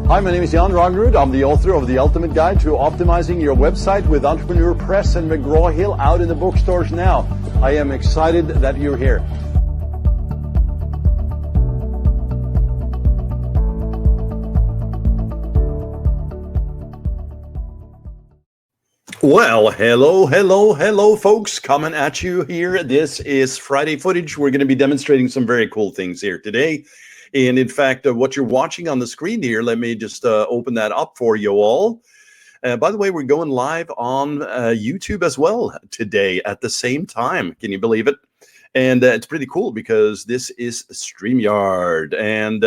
Hi, my name is Jan Ragnrud. I'm the author of The Ultimate Guide to Optimizing Your Website with Entrepreneur Press and McGraw-Hill, out in the bookstores now. I am excited that you're here. Well, hello, folks. Coming at you here. This is Friday Footage. We're going to be demonstrating some very cool things here today. And in fact, what you're watching on the screen here, let me just open that up for you all. By the way, we're going live on YouTube as well today at the same time. Can you believe it? And it's pretty cool because this is StreamYard. And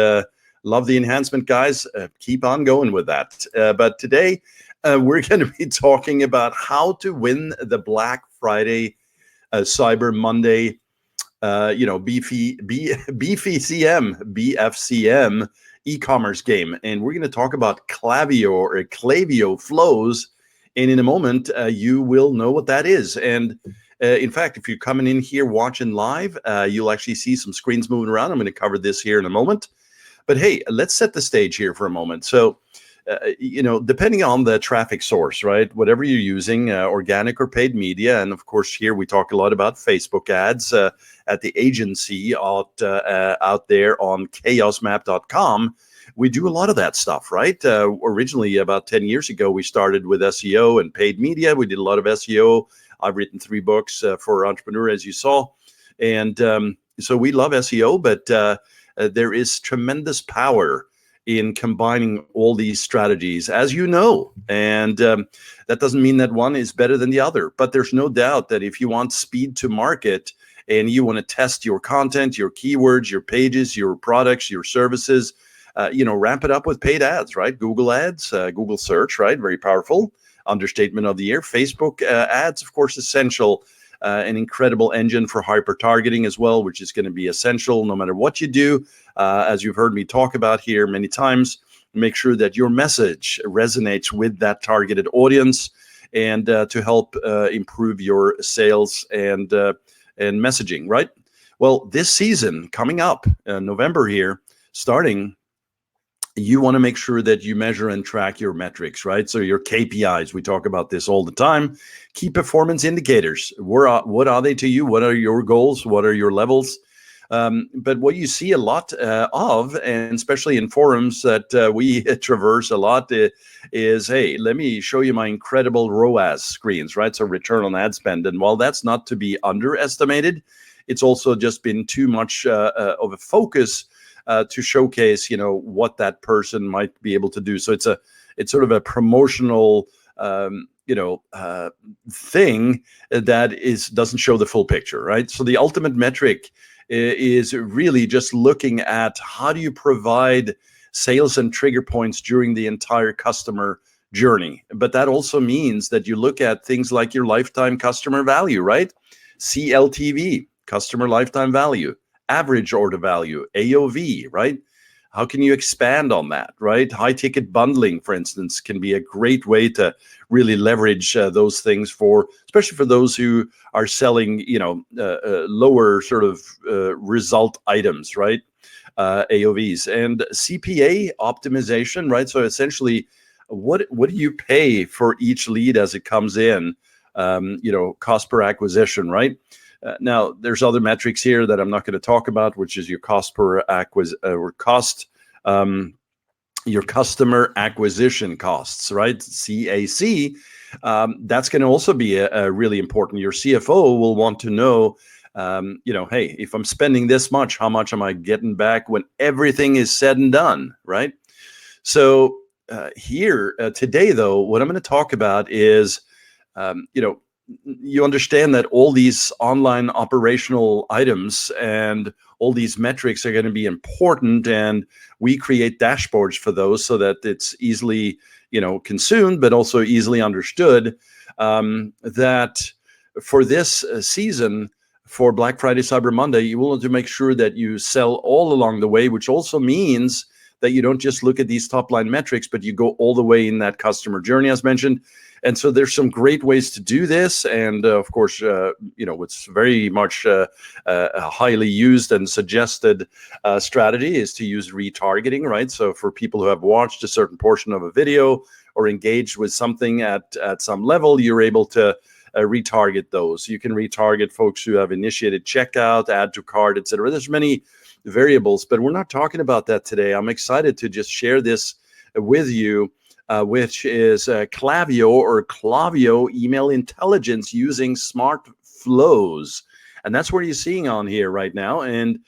love the enhancement, guys. Keep on going with that. But today, we're going to be talking about how to win the Black Friday, Cyber Monday, BFCM e-commerce game. And we're going to talk about Klaviyo or Klaviyo flows. And in a moment, you will know what that is. And in fact, if you're coming in here watching live, you'll actually see some screens moving around. I'm going to cover this here in a moment. But hey, let's set the stage here for a moment. So, depending on the traffic source, right? Whatever you're using, organic or paid media. And of course, here we talk a lot about Facebook ads at the agency out there on chaosmap.com. We do a lot of that stuff, right? Originally, about 10 years ago, we started with SEO and paid media. We did a lot of SEO. I've written 3 books for Entrepreneur, as you saw. And so we love SEO, but there is tremendous power in combining all these strategies, as you know. And that doesn't mean that one is better than the other. But there's no doubt that if you want speed to market and you want to test your content, your keywords, your pages, your products, your services, ramp it up with paid ads, right? Google ads, Google search, right? Very powerful. Understatement of the year. Facebook ads, of course, essential. An incredible engine for hyper targeting as well, which is going to be essential no matter what you do. As you've heard me talk about here many times, make sure that your message resonates with that targeted audience, and to help improve your sales and messaging, right? Well, this season coming up, November here, starting, you want to make sure that you measure and track your metrics, right? So your KPIs, we talk about this all the time. Key performance indicators. What are they to you? What are your goals? What are your levels? But what you see a lot of, and especially in forums that we traverse a lot, is, hey, let me show you my incredible ROAS screens, right? So return on ad spend. And while that's not to be underestimated, it's also just been too much of a focus to showcase, what that person might be able to do. So it's sort of a promotional, thing that doesn't show the full picture, right? So the ultimate metric is really just looking at how do you provide sales and trigger points during the entire customer journey. But that also means that you look at things like your lifetime customer value, right? CLTV, customer lifetime value. Average order value, AOV, right? How can you expand on that, right? High ticket bundling, for instance, can be a great way to really leverage those things especially for those who are selling, lower sort of result items, right? AOVs and CPA optimization, right? So essentially, what do you pay for each lead as it comes in? Cost per acquisition, right? Now, there's other metrics here that I'm not going to talk about, which is your cost per your customer acquisition costs, right? CAC. That's going to also be a really important. Your CFO will want to know, hey, if I'm spending this much, how much am I getting back when everything is said and done, right? So here today, though, what I'm going to talk about is, you understand that all these online operational items and all these metrics are going to be important, and we create dashboards for those so that it's easily, consumed, but also easily understood, that for this season, for Black Friday, Cyber Monday, you will want to make sure that you sell all along the way, which also means that you don't just look at these top line metrics, but you go all the way in that customer journey as mentioned. And so there's some great ways to do this. And of course, it's very much a highly used and suggested strategy is to use retargeting, right? So for people who have watched a certain portion of a video or engaged with something at some level, you're able to retarget those. You can retarget folks who have initiated checkout, add to cart, etc. There's many variables, but we're not talking about that today. I'm excited to just share this with you, which is Klaviyo or Klaviyo email intelligence using smart flows. And that's what you're seeing on here right now. And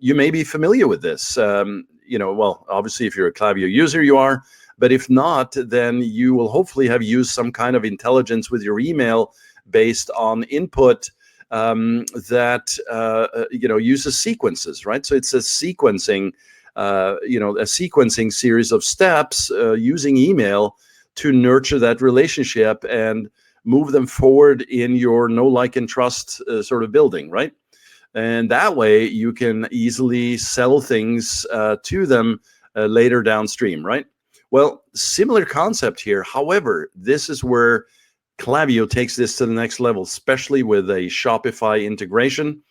you may be familiar with this. Well, obviously, if you're a Klaviyo user, you are. But if not, then you will hopefully have used some kind of intelligence with your email based on input that uses sequences, right? So it's a sequencing, a sequencing series of steps using email to nurture that relationship and move them forward in your know, like, and trust sort of building, right? And that way you can easily sell things to them later downstream, right? Well, similar concept here. However, this is where Klaviyo takes this to the next level, especially with a Shopify integration,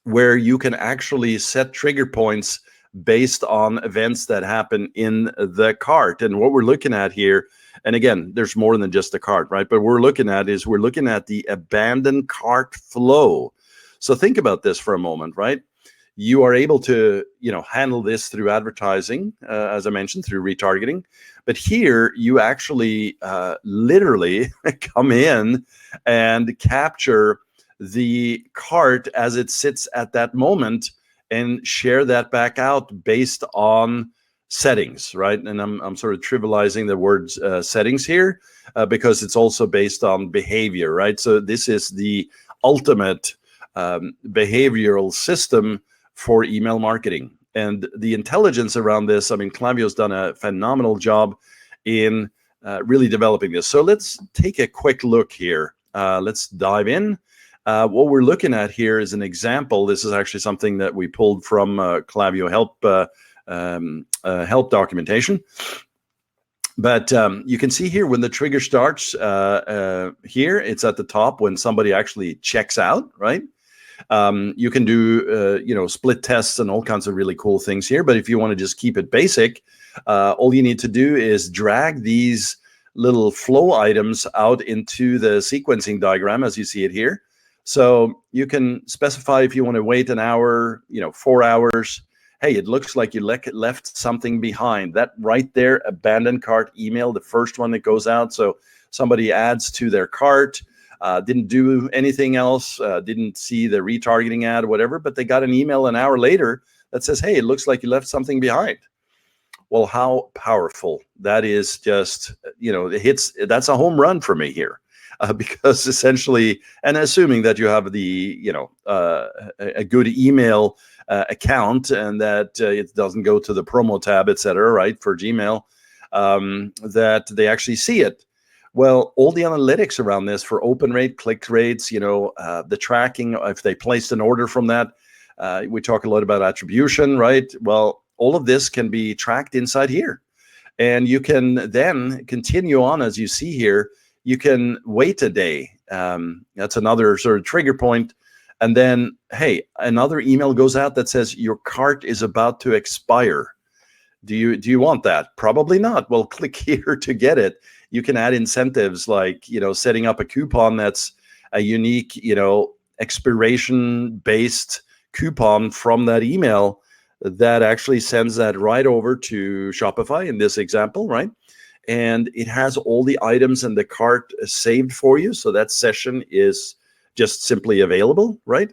where you can actually set trigger points based on events that happen in the cart. And what we're looking at here, and again, there's more than just the cart, right? But we're looking at the abandoned cart flow. So think about this for a moment, right? You are able to, handle this through advertising, as I mentioned, through retargeting. But here you actually literally come in and capture the cart as it sits at that moment and share that back out based on settings, right? And I'm sort of trivializing the words settings here because it's also based on behavior, right? So this is the ultimate behavioral system for email marketing. And the intelligence around this, Klaviyo's done a phenomenal job in really developing this. So let's take a quick look here. Let's dive in. What we're looking at here is an example. This is actually something that we pulled from Klaviyo help documentation. But you can see here when the trigger starts here, it's at the top when somebody actually checks out, right? You can do, split tests and all kinds of really cool things here. But if you want to just keep it basic, all you need to do is drag these little flow items out into the sequencing diagram as you see it here. So you can specify if you want to wait an hour, 4 hours. Hey, it looks like you left something behind. That right there, abandoned cart email, the first one that goes out. So somebody adds to their cart. Didn't do anything else, didn't see the retargeting ad or whatever, but they got an email an hour later that says, hey, it looks like you left something behind. Well, how powerful that is. Just, that's a home run for me here because essentially, and assuming that you have the, a good email account and that it doesn't go to the promo tab, et cetera, right, for Gmail, that they actually see it. Well, all the analytics around this for open rate, click rates, the tracking, if they placed an order from that, we talk a lot about attribution, right? Well, all of this can be tracked inside here. And you can then continue on as you see here. You can wait a day. That's another sort of trigger point. And then, hey, another email goes out that says your cart is about to expire. Do you want that? Probably not. Well, click here to get it. You can add incentives like, setting up a coupon that's a unique, expiration-based coupon from that email that actually sends that right over to Shopify in this example, right? And it has all the items in the cart saved for you. So that session is just simply available, right?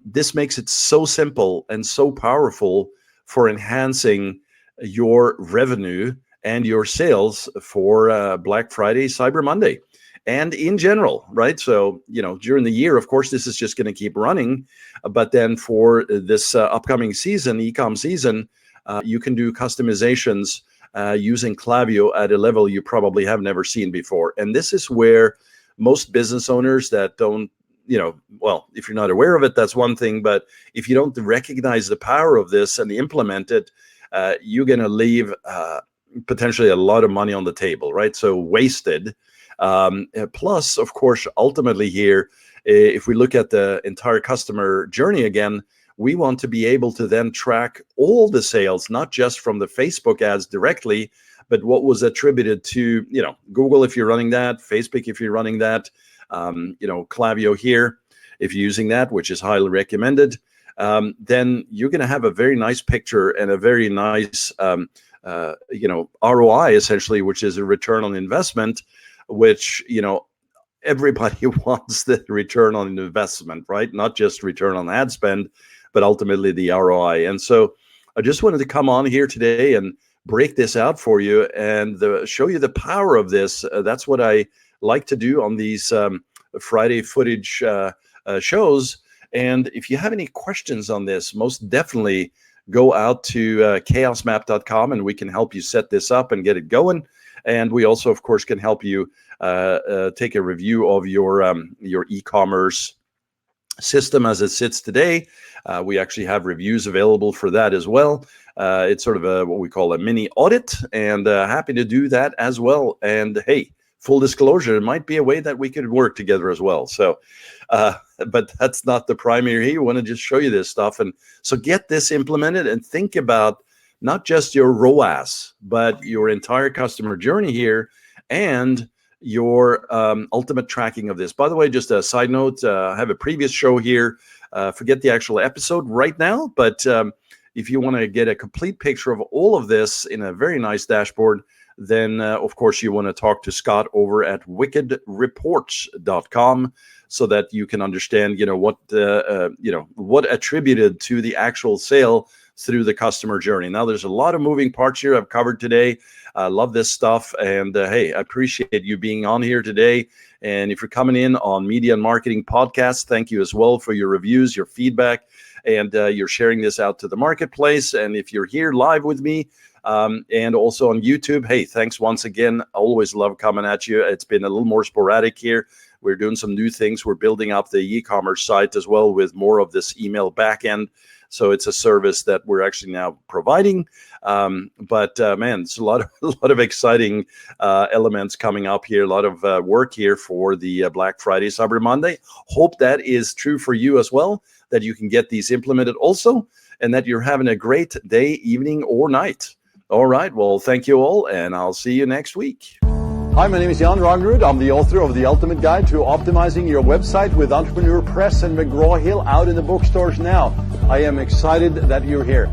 This makes it so simple and so powerful for enhancing your revenue and your sales for Black Friday, Cyber Monday, and in general, right? So, during the year, of course, this is just going to keep running. But then for this upcoming season, e-comm season, you can do customizations using Klaviyo at a level you probably have never seen before. And this is where most business owners that don't well, if you're not aware of it, that's one thing. But if you don't recognize the power of this and implement it, you're going to leave potentially a lot of money on the table, right? So wasted. Plus, of course, ultimately here, if we look at the entire customer journey again, we want to be able to then track all the sales, not just from the Facebook ads directly, but what was attributed to, Google if you're running that, Facebook if you're running that, Klaviyo here if you're using that, which is highly recommended. Then you're going to have a very nice picture and a very nice, ROI essentially, which is a return on investment, which, everybody wants the return on investment, right? Not just return on ad spend, but ultimately the ROI. And so I just wanted to come on here today and break this out for you and show you the power of this. That's what I like to do on these Friday footage shows. And if you have any questions on this, most definitely go out to chaosmap.com and we can help you set this up and get it going. And we also, of course, can help you take a review of your e-commerce system as it sits today. We actually have reviews available for that as well. It's sort of what we call a mini audit, and happy to do that as well. And hey, full disclosure, it might be a way that we could work together as well. So, but that's not the primary here. We want to just show you this stuff. And so get this implemented and think about not just your ROAS, but your entire customer journey here and your ultimate tracking of this. By the way, just a side note, I have a previous show here. Forget the actual episode right now, but if you want to get a complete picture of all of this in a very nice dashboard, then of course you want to talk to Scott over at wickedreports.com so that you can understand, what attributed to the actual sale through the customer journey. Now, there's a lot of moving parts here I've covered today. I love this stuff. And hey, I appreciate you being on here today. And if you're coming in on Media and Marketing Podcast, thank you as well for your reviews, your feedback, and you're sharing this out to the marketplace. And if you're here live with me and also on YouTube, hey, thanks once again. I always love coming at you. It's been a little more sporadic here. We're doing some new things. We're building up the e-commerce site as well with more of this email backend. So it's a service that we're actually now providing. But man, it's a lot of exciting elements coming up here. A lot of work here for the Black Friday, Cyber Monday. Hope that is true for you as well, that you can get these implemented also, and that you're having a great day, evening, or night. All right. Well, thank you all, and I'll see you next week. Hi, my name is Jan Rangerud. I'm the author of The Ultimate Guide to Optimizing Your Website with Entrepreneur Press and McGraw-Hill, out in the bookstores now. I am excited that you're here.